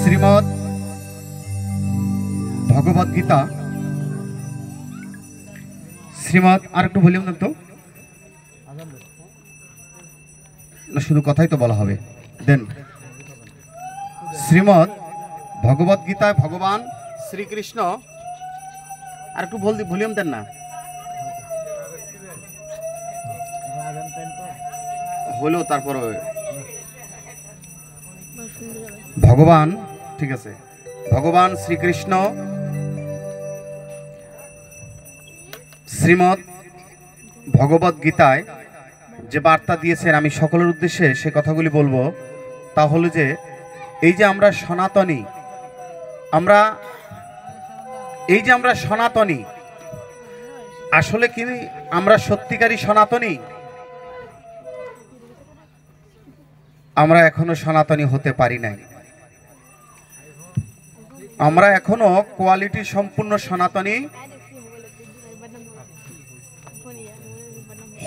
শ্রীমদ্ ভগবদ গীতা শ্রীমদ্ আর একটু ভলিউম দেন তো না, শুধু কথাই তো বলা হবে। দেন শ্রীমদ্ ভগবদ গীতায় ভগবান শ্রীকৃষ্ণ আর একটু ভলিউম দেন না, হলো তারপর ভগবান, ঠিক আছে, ভগবান শ্রীকৃষ্ণ শ্রীমদ্ ভগবদ গীতায় যে বার্তা দিয়েছেন, আমি সকলের উদ্দেশ্যে সে কথাগুলি বলবো। তা হলো যে এই যে আমরা সনাতনী, আমরা সনাতনী, আসলে কি আমরা সত্যিকারী সনাতনী? আমরা এখনো সনাতনী হতে পারি নাই। আমরা এখনো কোয়ালিটি সম্পূর্ণ সনাতনী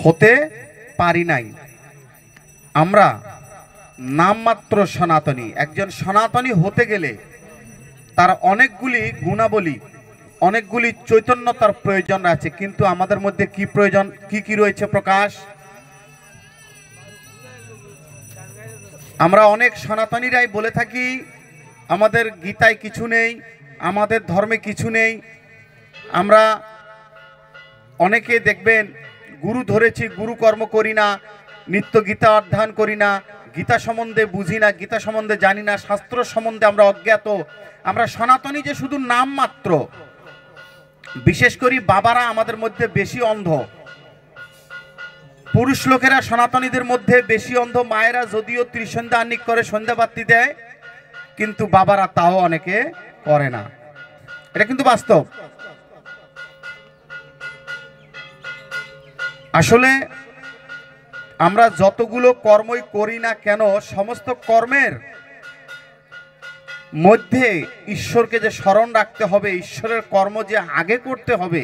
হতে পারি নাই। আমরা নামমাত্র সনাতনী। একজন সনাতনী হতে গেলে তার অনেকগুলি গুণাবলী, অনেকগুলি চৈতন্যতার প্রয়োজন আছে। কিন্তু আমাদের মধ্যে কি প্রয়োজন, কি রয়েছে প্রকাশ? আমরা অনেক সনাতনীরাই বলে থাকি আমাদের গীতায় কিছু নেই, আমাদের ধর্মে কিছু নেই। আমরা অনেকে দেখবেন গুরু ধরেছি, গুরু কর্ম করি না, নিত্য গীতা অধ্যয়ন করি না, গীতা সম্বন্ধে বুঝি না, গীতা সম্বন্ধে জানি না, শাস্ত্র সম্বন্ধে আমরা অজ্ঞাত। আমরা সনাতনী যে শুধু নাম মাত্র। বিশেষ করে বাবারা আমাদের মধ্যে বেশি অন্ধ, পুরুষ লোকেরা সনাতনীদের মধ্যে বেশি অন্ধ। মায়েরা যদিও ত্রিসন্ধ্যা আহ্নিক করে, সন্ধ্যা বাতি দেয়, কিন্তু বাবারা তাও অনেকে করে না। এটা কিন্তু বাস্তব। আসলে আমরা যতগুলো কর্মই করি না কেন, সমস্ত কর্মের মধ্যে ঈশ্বরকে যে স্মরণ রাখতে হবে, ঈশ্বরের কর্ম যে আগে করতে হবে,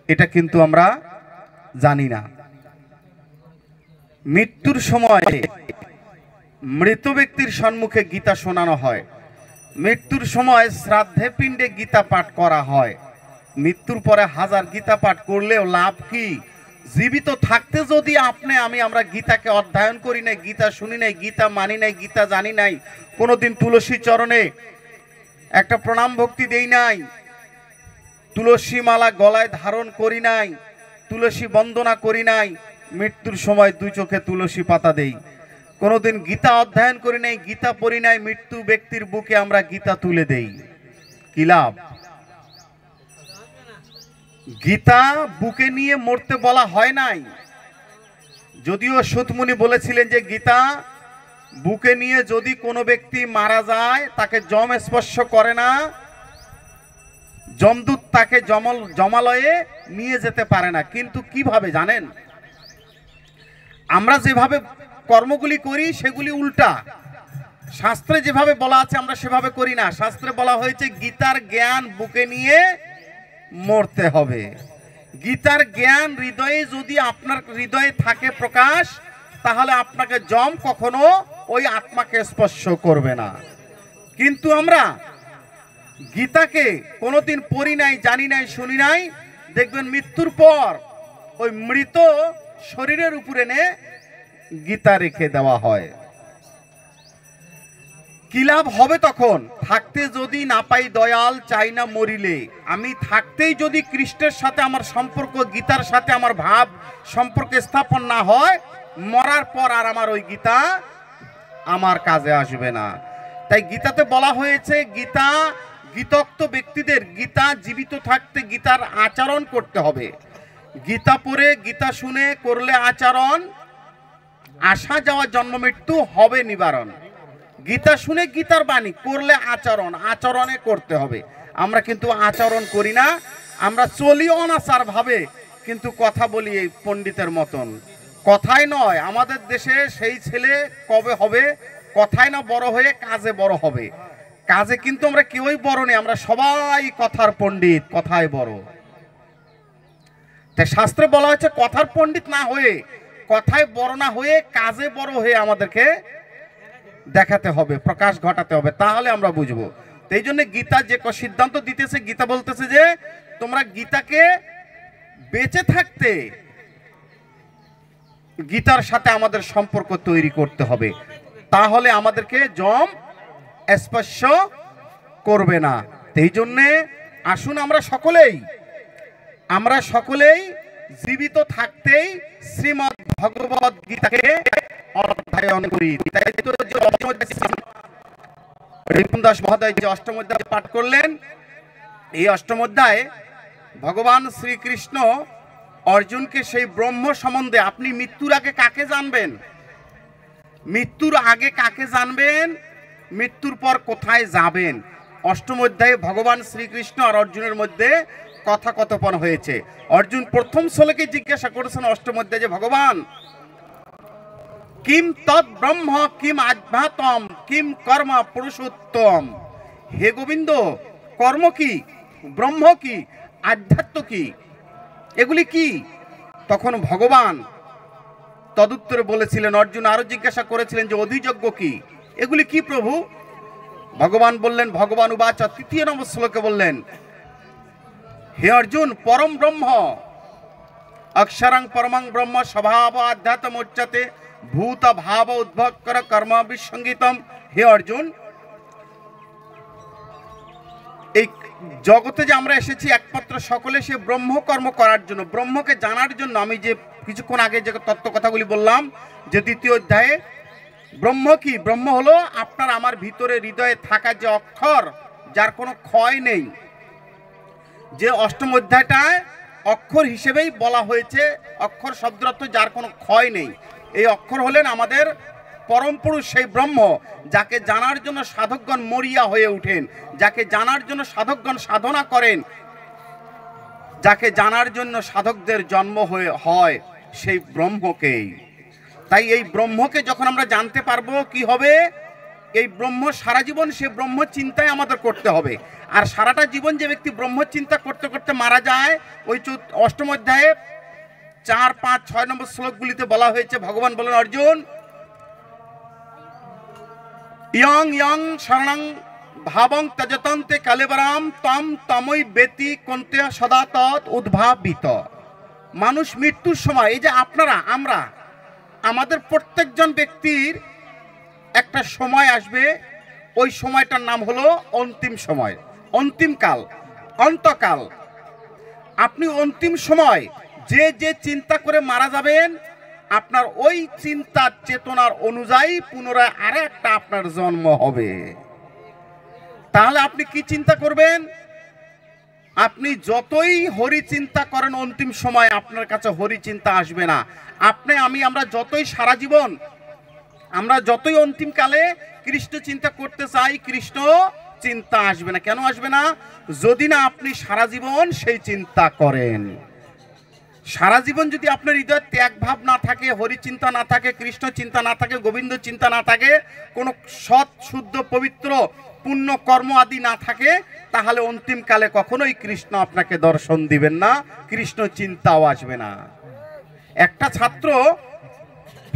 এটা কিন্তু আমরা জানি না। মৃত্যুর সময় মৃত ব্যক্তির সম্মুখে গীতা শোনানো হয়, মৃত্যুর সময় শ্রাদ্ধে পিণ্ডে গীতা পাঠ করা হয়। মৃত্যুর পরে হাজার গীতা পাঠ করলেও লাভ কি? জীবিত থাকতে যদি আমরা গীতাকে অধ্যয়ন করি নাই, গীতা শুনি নাই, গীতা মানি নাই, গীতা জানি নাই, কোনোদিন তুলসী চরণে একটা প্রণাম ভক্তি দেই নাই, তুলসী মালা গলায় ধারণ করি নাই, তুলসী বন্দনা করি নাই, মৃত্যুর সময় দুই চোখে তুলসী পাতা দেই, কোনোদিন গীতা অধ্যয়ন করি নাই, গীতা পড়ি নাই, মৃত্যু ব্যক্তির বুকে আমরা গীতা তুলে দেই, কি লাভ? গীতা বুকে নিয়ে মরতে বলা হয় নাই। যদিও সুতমুনি বলেছিলেন যে গীতা বুকে নিয়ে যদি কোনো ব্যক্তি মারা যায়, তাকে যম স্পর্শ করে না, যমদূত তাকে জমালয়ে নিয়ে যেতে পারে না। কিন্তু কিভাবে জানেন? আমরা যেভাবে কর্মগুলি করি সেগুলি উল্টা। শাস্ত্রে যেভাবে বলা আছে আমরা সেভাবে করি না। শাস্ত্রে বলা হয়েছে গীতার জ্ঞান বুকে নিয়ে মরতে হবে। গীতার জ্ঞান হৃদয়ে যদি আপনার হৃদয়ে থাকে প্রকাশ, তাহলে আপনাকে যম কখনো ওই আত্মাকে স্পর্শ করবে না। কিন্তু আমরা গীতাকে কোনোদিন পড়ি নাই, জানি নাই, শুনি নাই, দেখবেন মৃত্যুর পর ওই মৃত শরীরের উপরে নে গীতা রেখে দেওয়া হয়। কি লাভ হবে তখন? থাকতে যদি না পাই দয়াল, চাই না মরিলে। আমি থাকতেই যদি কৃষ্ণের সাথে আমার সম্পর্ক, গীতার সাথে আমার ভাব সম্পর্ক স্থাপন না হয়, মরার পর আর আমার ওই গীতা আমার কাজে আসবে না। তাই গীতাতে বলা হয়েছে গীতা গীতোক্ত ব্যক্তিদের গীতা জীবিত থাকতে গীতার আচরণ করতে হবে। গীতা পড়ে, গীতা শুনে করলে আচরণ, আসা যাওয়া জন্ম মৃত্যু হবে নিবারণ। গীতা শুনে গীতার বাণী করলে আচরণ, আচরণে করতে হবে। আমরা কিন্তু আচরণ করি না, আমরা চলি অনাচার ভাবে, কিন্তু কথা বলি এই পণ্ডিতের মতন। কথাই নয়, আমাদের দেশে সেই ছেলে কবে হবে? কথায় না বড় হয়ে কাজে বড় হবে। কাজে কিন্তু আমরা কেউই বড় নেই, আমরা সবাই কথার পণ্ডিত, কথায় বড়। তাই শাস্ত্রে বলা হয়েছে কথার পণ্ডিত না হয়ে, কথায় বড় না হয়ে, কাজে বড় হয়ে আমাদেরকে দেখাতে হবে, প্রকাশ ঘটাতে হবে, তাহলে আমরা বুঝবো। এই জন্য গীতা যে সিদ্ধান্ত দিতেছে, গীতা বলতেছে যে তোমরা গীতাকে বেঁচে থাকতে গীতার সাথে আমাদের সম্পর্ক তৈরি করতে হবে, তাহলে আমাদেরকে যম স্পর্শ করবে না। এই জন্যে আসুন আমরা সকলেই জীবিত থাকতেই শ্রীমদ্ ভগবদ গীতাকে অধ্যয়ন করি। তাই তো রিপুন দাস মহোদয় যে অষ্টম অধ্যায় পাঠ করলেন, এই অষ্টম অধ্যায়ে ভগবান শ্রীকৃষ্ণ অর্জুনকে সেই ব্রহ্ম সম্বন্ধে, আপনি মৃত্যুর আগে কাকে জানবেন, মৃত্যুর আগে কাকে জানবেন, মৃত্যুর পর কোথায় যাবেন, অষ্টম অধ্যায়ে ভগবান শ্রীকৃষ্ণ আর অর্জুনের মধ্যে কথোপকথন হয়েছে। অর্জুন প্রথম শ্লোকে জিজ্ঞাসা করেছেন অষ্টম অধ্যায়ে যে ভগবান কিম তৎ ব্রহ্ম কিম আধ্যাত্ম কিম কর্ম পুরুষোত্তম, হে গোবিন্দ কর্ম কি, ব্রহ্ম কি, আধ্যাত্ম কি, এগুলি কি? তখন ভগবান তদুত্তরে বলেছিলেন, অর্জুন আরো জিজ্ঞাসা করেছিলেন যে অধিযজ্ঞ কি, এগুলি কি প্রভু? ভগবান বললেন, ভগবান উবাচ, তৃতীয় নম্বর শ্লোকে বললেন, হে অর্জুন পরম ব্রহ্ম অক্ষরং পরমং ব্রহ্ম স্বভাব আধ্যাত্ম উচ্যতে ভূত ভাব উদ্ভবকর কর্ম বিসঙ্গিতম। হে অর্জুন, এই জগতে যে আমরা এসেছি একমাত্র সকলে সে ব্রহ্মকর্ম করার জন্য, ব্রহ্মকে জানার জন্য। আমি যে কিছুক্ষণ আগে যে তত্ত্ব কথাগুলি বললাম যে দ্বিতীয় অধ্যায়ে ব্রহ্ম কি, ব্রহ্ম হলো আপনার আমার ভিতরে হৃদয়ে থাকা যে অক্ষর, যার কোনো ক্ষয় নেই, যে অষ্টম অধ্যায়টায় অক্ষর হিসেবেই বলা হয়েছে, অক্ষর শব্দের অর্থ যার কোনো ক্ষয় নেই। এই অক্ষর হলেন আমাদের পরম পুরুষ, সেই ব্রহ্ম, যাকে জানার জন্য সাধকগণ মরিয়া হয়ে উঠেন, যাকে জানার জন্য সাধকগণ সাধনা করেন, যাকে জানার জন্য সাধকদের জন্ম হয়, সেই ব্রহ্মকেই। তাই এই ব্রহ্মকে যখন আমরা জানতে পারবো, কি হবে, এই ব্রহ্ম সারা জীবন সে ব্রহ্ম চিন্তায় আমাদের করতে হবে। আর সারাটা জীবন যে ব্যক্তি ব্রহ্ম চিন্তা করতে করতে মারা যায়, ওই অষ্টম অধ্যায়ে 4, 5, 6 নম্বর শ্লোকগুলিতে বলা হয়েছে, ভগবান বলেন, অর্জুন ইয়ং ইয়ং শরণং ভাবং ত্যজতন্তে কালেবরাম তম তমই বেতি কন্তে সদা তৎ উদ্ভাবিত। মানুষ মৃত্যুর সময়, এই যে আপনারা আমরা, আমাদের প্রত্যেকজন ব্যক্তির একটা সময় আসবে, ওই সময়টার নাম হলো অন্তিম সময়, অন্তিমকাল, অন্তকাল। আপনি অন্তিম সময় যে যে চিন্তা করে মারা যাবেন, আপনার ওই চিন্তার চেতনার অনুযায়ী পুনরায় আরে একটা আপনার জন্ম হবে। তাহলে আপনি কি চিন্তা করবেন? আপনি যতই হরি চিন্তা করেন, অন্তিম সময় আপনার কাছে হরি চিন্তা আসবে না। আমরা যতই সারা জীবন, আমরা যতই অন্তিমকালে কৃষ্ণ চিন্তা করতে চাই, কৃষ্ণ চিন্তা আসবে না। কেন আসবে না? যদি না আপনি সারা জীবন সেই চিন্তা করেন। সারা জীবন যদি আপনার হৃদয় ত্যাগ ভাব না থাকে, হরি চিন্তা না থাকে, কৃষ্ণ চিন্তা না থাকে, গোবিন্দ চিন্তা না থাকে, কোনো সৎ শুদ্ধ পবিত্র পুণ্য কর্ম আদি না থাকে, তাহলে অন্তিমকালে কখনোই কৃষ্ণ আপনাকে দর্শন দিবেন না, কৃষ্ণ চিন্তাও আসবে না। একটা ছাত্র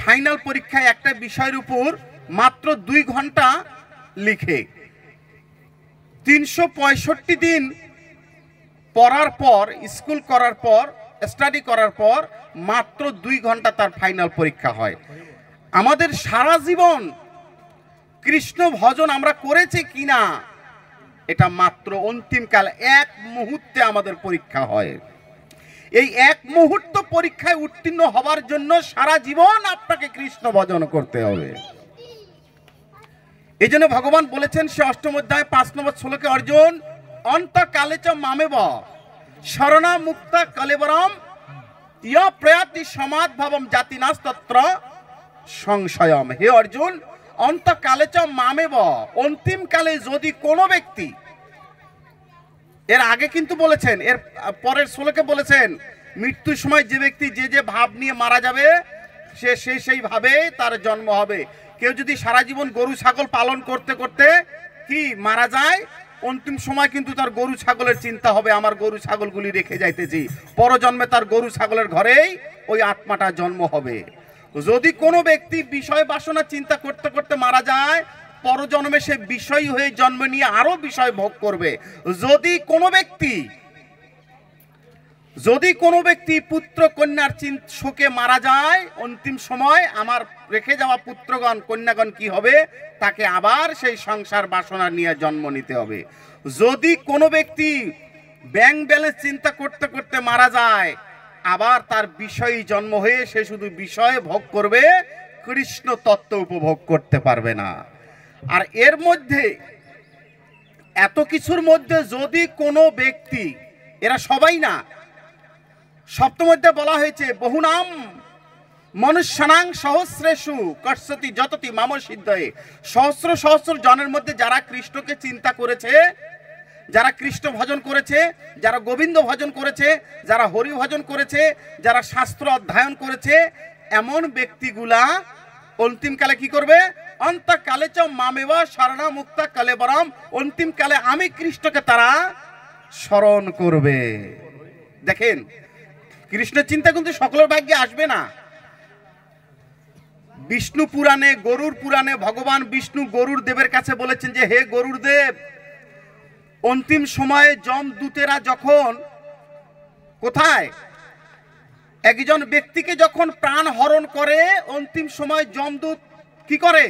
ফাইনাল পরীক্ষায় একটা বিষয়ের উপর মাত্র 2 ঘন্টা লিখে, 365 দিন পড়ার পর, স্কুল করার পর, স্টাডি করার পর মাত্র 2 ঘন্টা তার ফাইনাল পরীক্ষা হয়। আমাদের সারা জীবন কৃষ্ণ ভজন আমরা করেছি কিনা, এটা মাত্র অন্তিমকাল এক মুহূর্তে আমাদের পরীক্ষা হয়। এই এক মুহূর্ত পরীক্ষায় উত্তীর্ণ হবার জন্য সারা জীবন আপনাকে কৃষ্ণ ভজন করতে হবে। এই জন্য ভগবান বলেছেন সে অষ্টম অধ্যায় 5 নম্বর শ্লোকে, অর্জুন অন্তকালে চ মামেব শরণা মুক্তা কলেবরম ইয় প্রয়াতি সমাদ ভাবম জাতি নাস্তত্র সংশয়ম। হে অর্জুন, অন্তকালে চ মামেব, অন্তিমকালে যদি কোনো ব্যক্তি, এর আগে কিন্তু বলেছেন, এর পরের শ্লোকে বলেছেন মৃত্যুর সময় যে ব্যক্তি যে যে ভাব নিয়ে মারা যাবে, সেই ভাবে তার জন্ম হবে। কেউ যদি সারা জীবন গরু ছাগল পালন করতে করতে কি মারা যায়, অন্তিম সময় কিন্তু তার গরু ছাগলের চিন্তা হবে, আমার গরু ছাগলগুলি রেখে যাইতেছি, পরজন্মে তার গরু ছাগলের ঘরেই ওই আত্মাটা জন্ম হবে। যদি কোনো ব্যক্তি বিষয় বাসনা চিন্তা করতে করতে মারা যায়, পরজন্মে সে বিষয় হয়ে জন্ম নিয়ে আরো বিষয় ভোগ করবে। যদি কোনো ব্যক্তি পুত্র কন্যার শোকে মারা যায়, অন্তিম সময় আমার রেখে যাওয়া পুত্রগণ কন্যাগণ কি হবে, তাকে আবার সেই সংসার বাসনা নিয়ে জন্ম নিতে হবে। যদি কোনো ব্যক্তি ব্যাংক ব্যালেন্স চিন্তা করতে করতে মারা যায়, আবার তার বিষয়ী জন্ম হয়ে সে শুধু বিষয় ভোগ করবে, কৃষ্ণ তত্ত্ব উপভোগ করতে পারবে না। আর এর মধ্যে এত কিছুর মধ্যে যদি কোনো ব্যক্তি, এরা সবাই না, সপ্তমধ্যে বলা হয়েছে বহুনাম মনুষ্যানাং সহস্রেষু কর্ষতি যততি মাম সিদ্ধয়ে, সহস্র সহস্র জনের মধ্যে যারা কৃষ্ণকে চিন্তা করেছে, যারা কৃষ্ণ ভজন করেছে, যারা গোবিন্দ ভজন করেছে, যারা হরি ভজন করেছে, যারা শাস্ত্র অধ্যয়ন করেছে, এমন ব্যক্তিগুলা অন্তিমকালে কি করবে, অন্তকালে চ মামেবা শরণা মুক্তা কলেবরম, অন্তিমকালে আমি কৃষ্ণকে তারা স্মরণ করবে। দেখেন, কৃষ্ণ চিন্তা কিন্তু সকলের ভাগ্যে আসবে না। বিষ্ণু পুরাণে, গরুর পুরাণে ভগবান বিষ্ণু গরুর দেবের কাছে বলেছেন যে হে গরুর দেব, অন্তিম সময়ে যমদূতেরা যখন কোথায় একজন ব্যক্তিকে যখন প্রাণ হরণ করে, অন্তিম সময় যমদূত কি করে,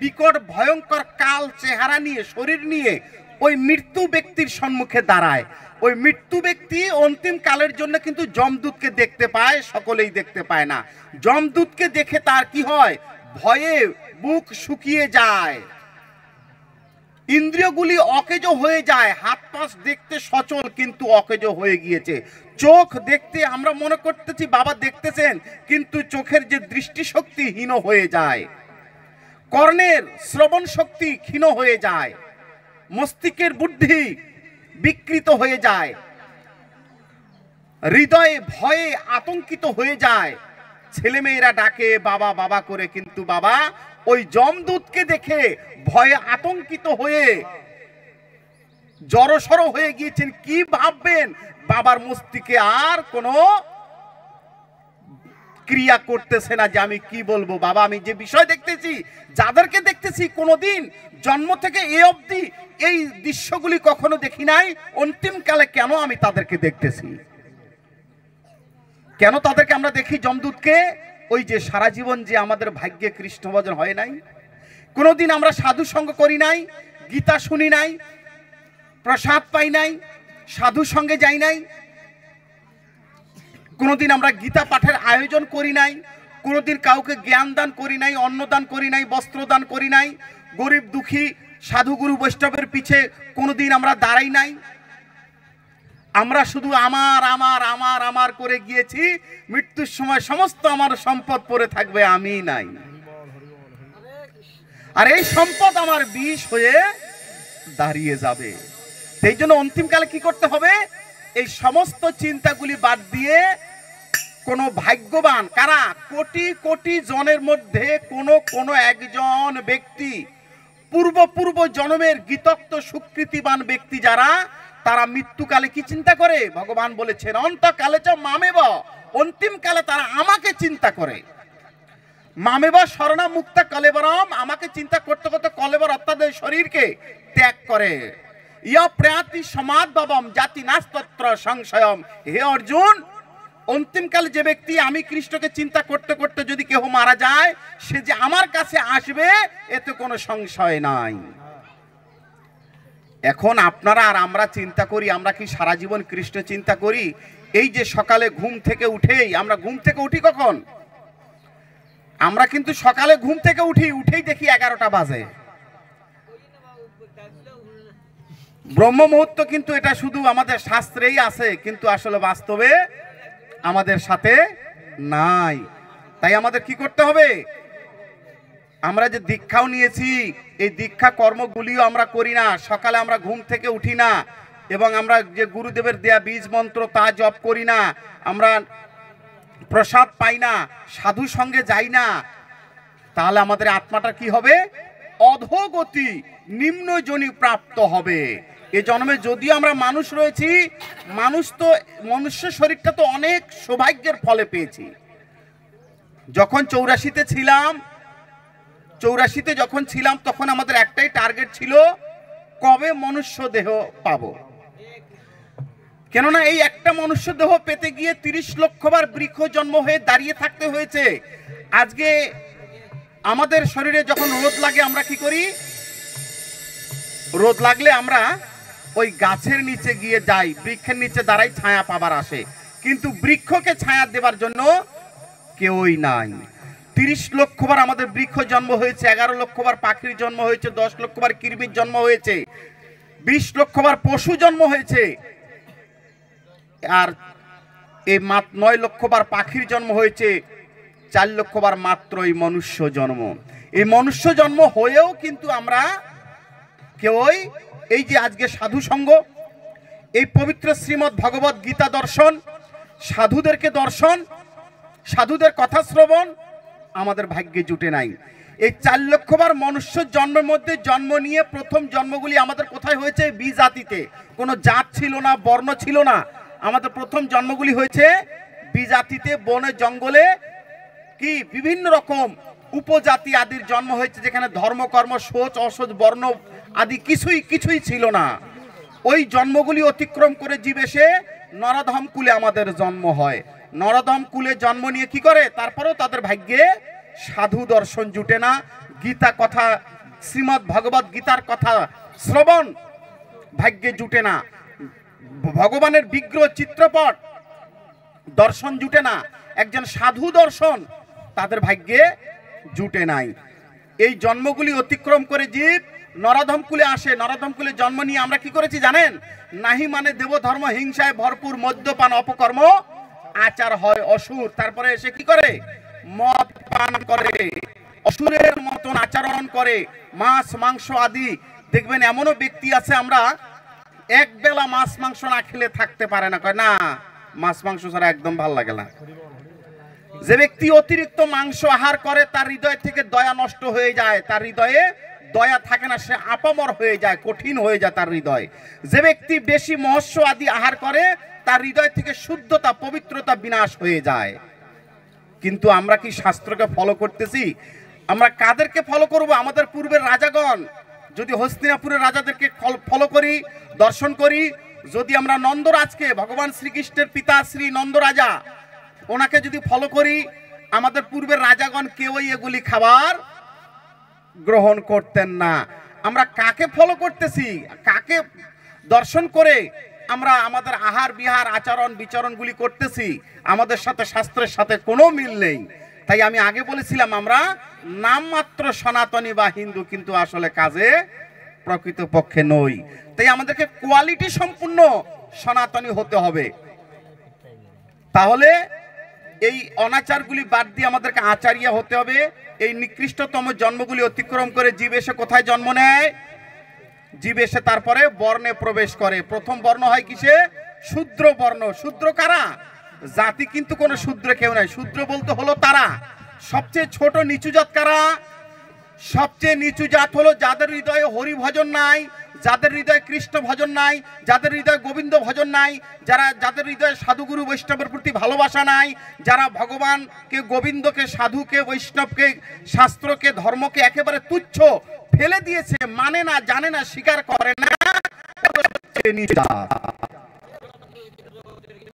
বিকট ভয়ঙ্কর কাল চেহারা নিয়ে, শরীর নিয়ে ওই মৃত্যু ব্যক্তির সম্মুখে দাঁড়ায়। ওই মৃত্যু ব্যক্তি অন্তিম কালের জন্য কিন্তু যমদূতকে দেখতে পায়, সকলেই দেখতে পায় না। যমদূতকে দেখে তার কি হয়, ভয়ে বুক শুকিয়ে যায়, ইন্দ্রিয়গুলি অকেজো হয়ে যায়, হাত পাশ দেখতে সচল কিন্তু অকেজো হয়ে গিয়েছে, চোখ দেখতে আমরা মনে করতেছি বাবা দেখতেছেন, কিন্তু চোখের যে দৃষ্টিশক্তি হীন হয়ে যায়, কর্ণের শ্রবণ শক্তি ক্ষীণ হয়ে যায়, মস্তিষ্কের বুদ্ধি বিকৃত হয়ে যায়, হৃদয়ে ভয়ে আতঙ্কিত হয়ে যায়। ছেলেমেয়েরা ডাকে বাবা বাবা করে, কিন্তু বাবা ওই যমদূতকে দেখে ভয়ে আতঙ্কিত হয়ে জড়সড় হয়ে গিয়েছেন। কি ভাববেন, বাবার মস্তিষ্কে আর কোনো ক্রিয়া করতেছে না যে আমি কি বলবো, বাবা আমি যে বিষয় দেখতেছি, যাদেরকে দেখতেছি কোনোদিন জন্ম থেকে এ অবধি এই দৃশ্যগুলি কখনো দেখি নাই, অন্তিমকালে কেন আমি তাদেরকে দেখতেছি, কেন তাদেরকে আমরা দেখি যমদূতকে? ওই যে সারা জীবন যে আমাদের ভাগ্যে কৃষ্ণ ভজন হয় নাই, কোনোদিন আমরা সাধু সঙ্গ করি নাই, গীতা শুনি নাই, প্রসাদ পাই নাই, সাধু সঙ্গে যাই নাই, কোনোদিন আমরা গীতা পাঠের আয়োজন করি নাই, কোনোদিন কাউকে জ্ঞান দান করি নাই, অন্নদান করি নাই, বস্ত্র দান করি নাই, গরিব দুঃখী সাধুগুরু বৈষ্ণবের পিছে কোনোদিন আমরা দাঁড়াই নাই। আমরা শুধু আমার আমার আমার আমার করে গিয়েছি, মৃত্যুর সময় সমস্ত আমার সম্পদ পড়ে থাকবে, আমি নাই, আর এই সম্পদ আমার বিষ হয়ে দাঁড়িয়ে যাবে। সেই জন্য অন্তিমকালে কি করতে হবে, এই সমস্ত চিন্তাগুলি বাদ দিয়ে কোন ভাগ্যবান, কারা, কোটি কোটি জনের মধ্যে কোন একজন ব্যক্তি, পূর্ব জন্মের গীতক্ত সুকৃতিবান ব্যক্তি যারা, তারা মৃত্যুকালে কি চিন্তা করে, ভগবান বলেছেন অন্তকালে চ মামেব, অন্তিমকালে তারা আমাকে চিন্তা করে। মামেব শরণা মুক্তা কলেবরম, আমাকে চিন্তা করতে করতে কলেবর অর্থাৎ শরীরকে ত্যাগ করে। ইয় প্রয়াতি সমাদবম জাতি নাস্তত্র সংশয়ম, হে অর্জুন, অন্তিমকালে যে ব্যক্তি আমি কৃষ্ণকে চিন্তা করতে করতে যদি কেউ মারা যায়, সে যে আমার কাছে আসবে এতে কোনো সংশয় নাই। এখন আপনারা আর আমরা চিন্তা করি, আমরা কি সারা জীবন কৃষ্ণ চিন্তা করি? এই যে সকালে ঘুম থেকে উঠেই, আমরা ঘুম থেকে উঠি কখন? আমরা কিন্তু সকালে ঘুম থেকে উঠেই দেখি 11টা বাজে। ব্রহ্ম মুহূর্ত কিন্তু এটা শুধু আমাদের শাস্ত্রেই আছে, কিন্তু আসলে বাস্তবে আমাদের সাথে নাই। তাই আমাদের কি করতে হবে, আমরা যে দীক্ষাও নিয়েছি, এই দীক্ষা কর্মগুলিও আমরা করি না, সকালে আমরা ঘুম থেকে উঠি না, এবং আমরা যে গুরুদেবের দেয়া বীজ মন্ত্র তা জপ করি না, আমরা প্রসাদ পাই না, সাধু সঙ্গে যাই না, তাহলে আমাদের আত্মাটা কি হবে, অধোগতি নিম্ন যোনি প্রাপ্ত হবে। এ জন্মে যদিও আমরা মানুষ রয়েছি, মনুষ্য শরীরটা তো অনেক সৌভাগ্যের ফলে পেয়েছি, যখন 84-তে ছিলাম, 84-তে যখন ছিলাম তখন আমাদের একটাই টার্গেট ছিল, কবে মনুষ্য দেহ পাবো। কেননা এই একটা মনুষ্য দেহ পেতে গিয়ে 30 লক্ষবার বৃক্ষ জন্ম হয়ে দাঁড়িয়ে থাকতে হয়েছে। আজকে আমাদের শরীরে যখন রোদ লাগে আমরা কি করি? রোদ লাগলে আমরা ওই গাছের নিচে গিয়ে যাই, বৃক্ষের নিচে দাঁড়াই ছায়া পাবার আসে, কিন্তু বৃক্ষকে ছায়া দেবার জন্য কেউই নাই। 30 লক্ষবার আমাদের বৃক্ষ জন্ম হয়েছে, 11 লক্ষবার পাখির জন্ম হয়েছে, 10 লক্ষবার কীর্মির জন্ম হয়েছে, 20 লক্ষবার পশু জন্ম হয়েছে, আর এই 9 লক্ষবার পাখির জন্ম হয়েছে, 4 লক্ষবার মাত্র এই মনুষ্য জন্ম। এই মনুষ্য জন্ম হয়েও কিন্তু আমরা কেউই, এই যে আজকে সাধু সঙ্গ, এই পবিত্র শ্রীমদ্ ভগবত গীতা দর্শন, সাধুদেরকে দর্শন, সাধুদের কথা শ্রবণ আমাদের ভাগ্যে জুটে নাই। এই 4 লক্ষবার মনুষ্য জন্মের মধ্যে জন্ম নিয়ে প্রথম জন্মগুলি আমাদের কোথায় হয়েছে? বিজাতিতে। কোনো জাত ছিল না, বর্ণ ছিল না, আমাদের প্রথম জন্মগুলি হয়েছে বিজাতিতে, বনে জঙ্গলে, কি বিভিন্ন রকম উপজাতি আদির জন্ম হয়েছে, যেখানে ধর্মকর্ম, সোচ অসোচ, বর্ণ আদি কিছুই ছিল না। ওই জন্মগুলি অতিক্রম করে জীব এসে নরধম কুলে আমাদের জন্ম হয়। নরধম কুলে জন্ম নিয়ে কি করে? তারপরেও তাদের ভাগ্যে সাধু দর্শন জুটে না, গীতা কথা, শ্রীমদ্ ভগবত গীতার কথা শ্রবণ ভাগ্যে জুটে না, ভগবানের বিগ্রহ চিত্রপট দর্শন জুটে না, একজন সাধু দর্শন তাদের ভাগ্যে জুটে নাই। এই জন্মগুলি অতিক্রম করে জীব নরধম কুলে আসে। নরধম কুলে জন্ম নিয়ে আমরা কি করেছি জানেন? নাহি মানে দেবধর্ম, হিংসায় ভরপুর, মদ্যপান, অপকর্ম, আচার হয় অসুর। তারপরে এসে কি করে? মদ পান করে, অসুরের মতন আচরণ করে, মাছ মাংস আদি। দেখবেন এমনও ব্যক্তি আছে, আমরা এক বেলা মাছ মাংস না খেলে থাকতে পারে না, কয় না মাছ মাংস ছাড়া একদম ভাল লাগে না। যে ব্যক্তি অতিরিক্ত মাংস আহার করে তার হৃদয় থেকে দয়া নষ্ট হয়ে যায়, তার হৃদয়ে দয়া থাকে না, সে আপামর হয়ে যায়, কঠিন হয়ে যায় তার হৃদয়। যে ব্যক্তি বেশি মৎস্য আদি আহার করে তার হৃদয় থেকে শুদ্ধতা, পবিত্রতা বিনাশ হয়ে যায়। কিন্তু আমরা কি শাস্ত্রকে ফলো করতেছি? আমরা কাদেরকে ফলো করব? আমাদের পূর্বের রাজাগণ, যদি হস্তিনাপুরের রাজাদেরকে ফলো করি, দর্শন করি, যদি আমরা নন্দরাজকে, ভগবান শ্রীকৃষ্ণের পিতা শ্রী নন্দরাজা, ওনাকে যদি ফলো করি, আমাদের পূর্বের রাজাগণ কেউই এগুলি খাবার গ্রহণ করতেন না। আমরা কাকে ফলো করতেছি, কাকে দর্শন করে আমরা আমাদের আহার বিহার আচরণ বিচরণগুলি করতেছি, আমাদের সাথে শাস্ত্রের সাথে কোনো মিল নেই। তাই আমি আগে বলেছিলাম আমরা নামমাত্র সনাতনী বা হিন্দু, কিন্তু আসলে কাজে প্রকৃতপক্ষে নই। তাই আমাদেরকে কোয়ালিটি সম্পূর্ণ সনাতনী হতে হবে। তাহলে এই অনাচারগুলি বাদ দিয়ে আমাদেরকে আচারিয়া হতে হবে। এই নিকৃষ্টতম জন্মগুলি অতিক্রম করে জীব এসে কোথায় জন্ম নেয়? জীব এসে তারপরে বর্ণে প্রবেশ করে। প্রথম বর্ণ হয় কিসে? শূদ্র বর্ণ। শূদ্র কারা? জাতি কিন্তু কোনো শূদ্র কেউ নাই। শূদ্র বলতে হলো তারা। সবচেয়ে ছোট নিচু জাত কারা? সবচেয়ে নিচু জাত হলো যাদের হৃদয়ে হরি ভজন নাই, যাদের হৃদয়ে কৃষ্ণ ভজন নাই, যাদের হৃদয়ে গোবিন্দ ভজন নাই, যাদের হৃদয়ে সাধুগুরু বৈষ্ণবের প্রতি ভালোবাসা নাই, যারা ভগবানকে, গোবিন্দকে, সাধুকে, বৈষ্ণবকে, শাস্ত্রকে, ধর্মকে একেবারে তুচ্ছ ফেলে দিয়েছে, মানে না, জানে না, স্বীকার করে না,